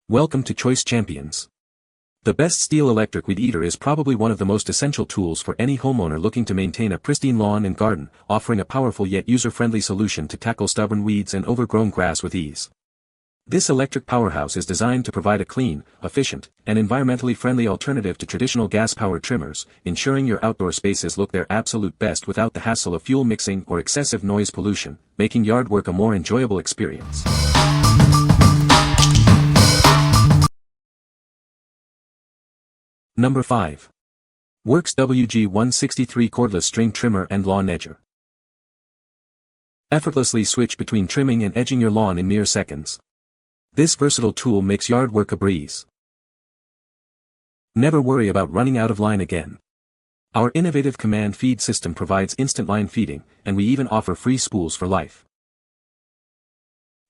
Welcome to Choice Champions. The best Stihl Electric Weed Eater is probably one of the most essential tools for any homeowner looking to maintain a pristine lawn and garden, offering a powerful yet user-friendly solution to tackle stubborn weeds and overgrown grass with ease. This electric powerhouse is designed to provide a clean, efficient, and environmentally friendly alternative to traditional gas-powered trimmers, ensuring your outdoor spaces look their absolute best without the hassle of fuel mixing or excessive noise pollution, making yard work a more enjoyable experience. Number 5. WORX WG163 Cordless String Trimmer and Lawn Edger. Effortlessly switch between trimming and edging your lawn in mere seconds. This versatile tool makes yard work a breeze. Never worry about running out of line again. Our innovative command feed system provides instant line feeding, and we even offer free spools for life.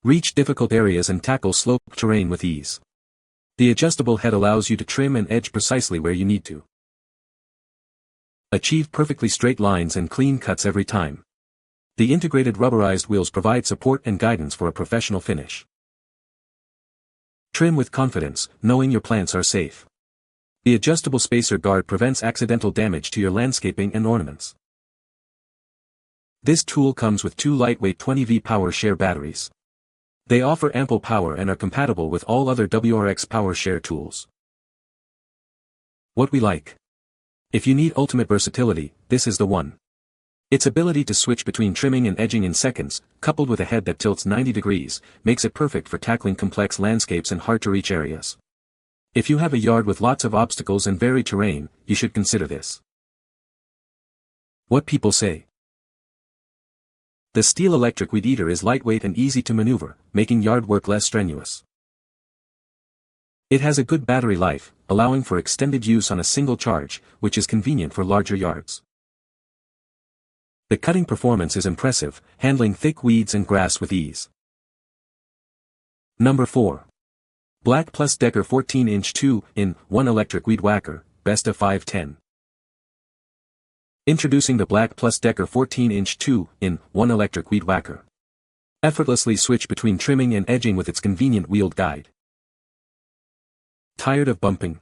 Reach difficult areas and tackle sloped terrain with ease. The adjustable head allows you to trim and edge precisely where you need to. Achieve perfectly straight lines and clean cuts every time. The integrated rubberized wheels provide support and guidance for a professional finish. Trim with confidence, knowing your plants are safe. The adjustable spacer guard prevents accidental damage to your landscaping and ornaments. This tool comes with two lightweight 20V power share batteries. They offer ample power and are compatible with all other WORX power share tools. What we like. If you need ultimate versatility, this is the one. Its ability to switch between trimming and edging in seconds, coupled with a head that tilts 90 degrees, makes it perfect for tackling complex landscapes and hard-to-reach areas. If you have a yard with lots of obstacles and varied terrain, you should consider this. What people say. The Stihl Electric Weed Eater is lightweight and easy to maneuver, making yard work less strenuous. It has a good battery life, allowing for extended use on a single charge, which is convenient for larger yards. The cutting performance is impressive, handling thick weeds and grass with ease. Number 4. BLACK+DECKER 14-inch 2-in-1 Electric Weed Whacker, Best of 510. Introducing the BLACK+DECKER 14-inch 2-in-1 Electric Weed Whacker. Effortlessly switch between trimming and edging with its convenient wheeled guide. Tired of bumping?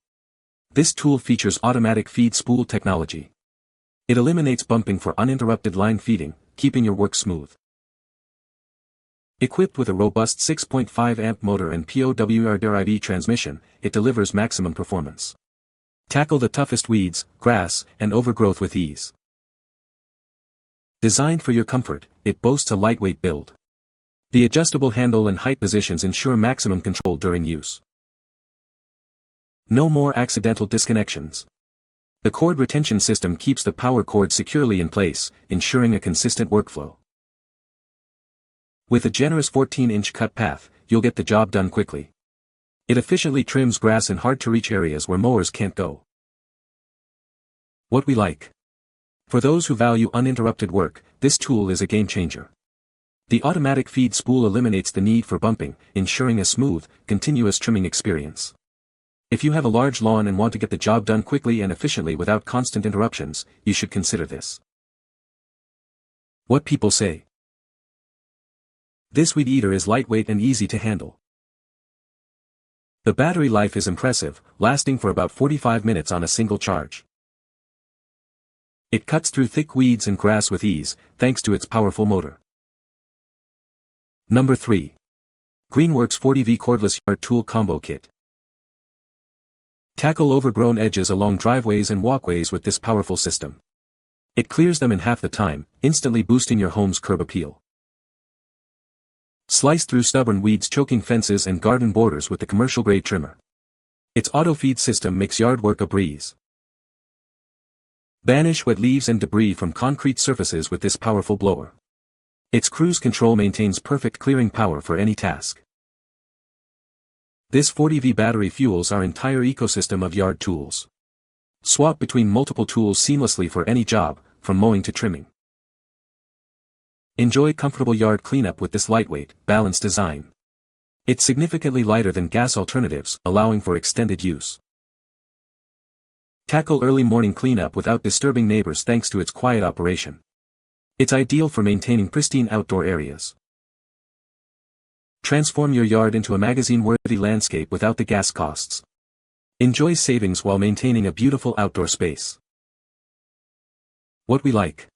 This tool features automatic feed spool technology. It eliminates bumping for uninterrupted line feeding, keeping your work smooth. Equipped with a robust 6.5 amp motor and POWR transmission, it delivers maximum performance. Tackle the toughest weeds, grass, and overgrowth with ease. Designed for your comfort, it boasts a lightweight build. The adjustable handle and height positions ensure maximum control during use. No more accidental disconnections. The cord retention system keeps the power cord securely in place, ensuring a consistent workflow. With a generous 14-inch cut path, you'll get the job done quickly. It efficiently trims grass in hard-to-reach areas where mowers can't go. What we like. For those who value uninterrupted work, this tool is a game-changer. The automatic feed spool eliminates the need for bumping, ensuring a smooth, continuous trimming experience. If you have a large lawn and want to get the job done quickly and efficiently without constant interruptions, you should consider this. What people say. This weed eater is lightweight and easy to handle. The battery life is impressive, lasting for about 45 minutes on a single charge. It cuts through thick weeds and grass with ease, thanks to its powerful motor. Number 3. Greenworks 40V Cordless Yard Tool Combo Kit. Tackle overgrown edges along driveways and walkways with this powerful system. It clears them in half the time, instantly boosting your home's curb appeal. Slice through stubborn weeds choking fences and garden borders with the commercial-grade trimmer. Its auto-feed system makes yard work a breeze. Banish wet leaves and debris from concrete surfaces with this powerful blower. Its cruise control maintains perfect clearing power for any task. This 40V battery fuels our entire ecosystem of yard tools. Swap between multiple tools seamlessly for any job, from mowing to trimming. Enjoy comfortable yard cleanup with this lightweight, balanced design. It's significantly lighter than gas alternatives, allowing for extended use. Tackle early morning cleanup without disturbing neighbors thanks to its quiet operation. It's ideal for maintaining pristine outdoor areas. Transform your yard into a magazine-worthy landscape without the gas costs. Enjoy savings while maintaining a beautiful outdoor space. What we like.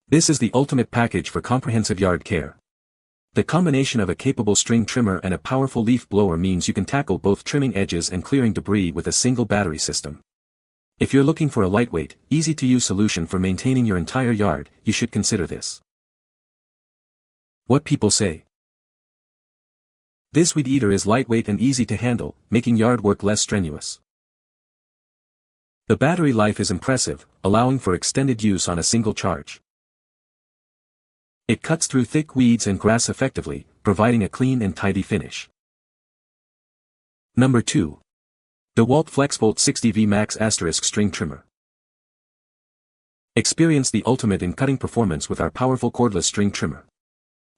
This is the ultimate package for comprehensive yard care. The combination of a capable string trimmer and a powerful leaf blower means you can tackle both trimming edges and clearing debris with a single battery system. If you're looking for a lightweight, easy-to-use solution for maintaining your entire yard, you should consider this. What people say. This weed eater is lightweight and easy to handle, making yard work less strenuous. The battery life is impressive, allowing for extended use on a single charge. It cuts through thick weeds and grass effectively, providing a clean and tidy finish. Number 2. DEWALT FLEXVOLT 60V Max * String Trimmer. Experience the ultimate in cutting performance with our powerful cordless string trimmer.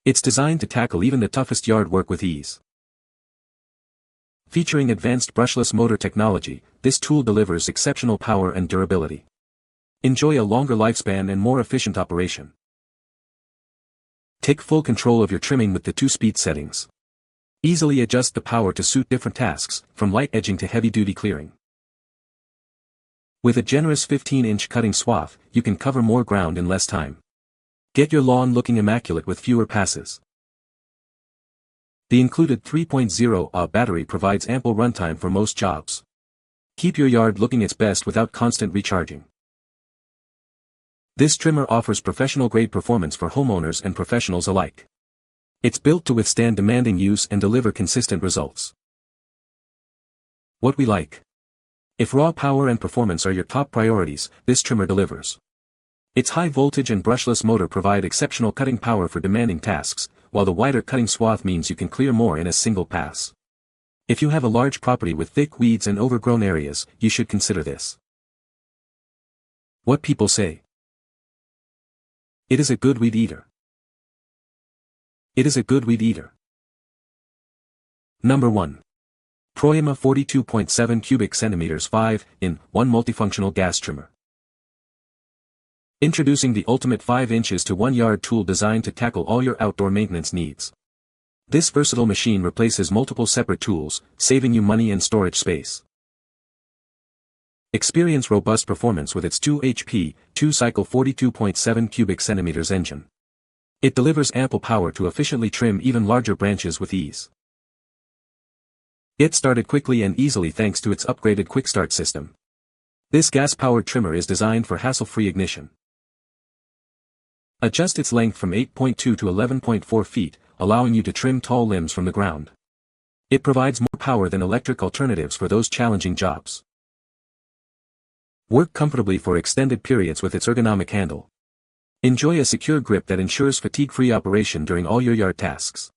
It's designed to tackle even the toughest yard work with ease. Featuring advanced brushless motor technology, this tool delivers exceptional power and durability. Enjoy a longer lifespan and more efficient operation. Take full control of your trimming with the 2-speed settings. Easily adjust the power to suit different tasks, from light edging to heavy-duty clearing. With a generous 15-inch cutting swath, you can cover more ground in less time. Get your lawn looking immaculate with fewer passes. The included 3.0 Ah battery provides ample runtime for most jobs. Keep your yard looking its best without constant recharging. This trimmer offers professional-grade performance for homeowners and professionals alike. It's built to withstand demanding use and deliver consistent results. What we like. If raw power and performance are your top priorities, this trimmer delivers. Its high voltage and brushless motor provide exceptional cutting power for demanding tasks, while the wider cutting swath means you can clear more in a single pass. If you have a large property with thick weeds and overgrown areas, you should consider this. What people say. It is a good weed eater. It is a good weed eater. Number 1. PROYAMA 42.7 cubic centimeters 5-in-1 multifunctional gas trimmer. Introducing the ultimate 5 inches to 1 yard tool designed to tackle all your outdoor maintenance needs. This versatile machine replaces multiple separate tools, saving you money and storage space. Experience robust performance with its 2 HP, 2-cycle 42.7 cubic centimeters engine. It delivers ample power to efficiently trim even larger branches with ease. Get started quickly and easily thanks to its upgraded quick start system. This gas-powered trimmer is designed for hassle-free ignition. Adjust its length from 8.2 to 11.4 feet, allowing you to trim tall limbs from the ground. It provides more power than electric alternatives for those challenging jobs. Work comfortably for extended periods with its ergonomic handle. Enjoy a secure grip that ensures fatigue-free operation during all your yard tasks.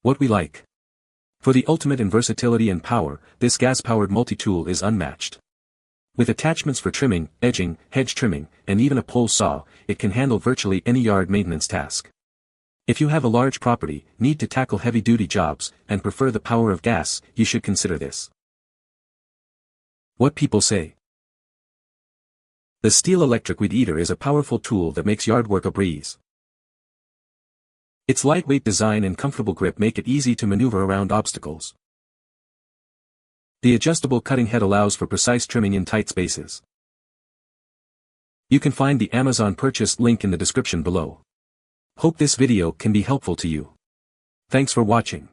What we like. For the ultimate in versatility and power, this gas-powered multi-tool is unmatched. With attachments for trimming, edging, hedge trimming, and even a pole saw, it can handle virtually any yard maintenance task. If you have a large property, need to tackle heavy-duty jobs, and prefer the power of gas, you should consider this. What people say. The Stihl Electric Weed Eater is a powerful tool that makes yard work a breeze. Its lightweight design and comfortable grip make it easy to maneuver around obstacles. The adjustable cutting head allows for precise trimming in tight spaces. You can find the Amazon purchase link in the description below. Hope this video can be helpful to you. Thanks for watching.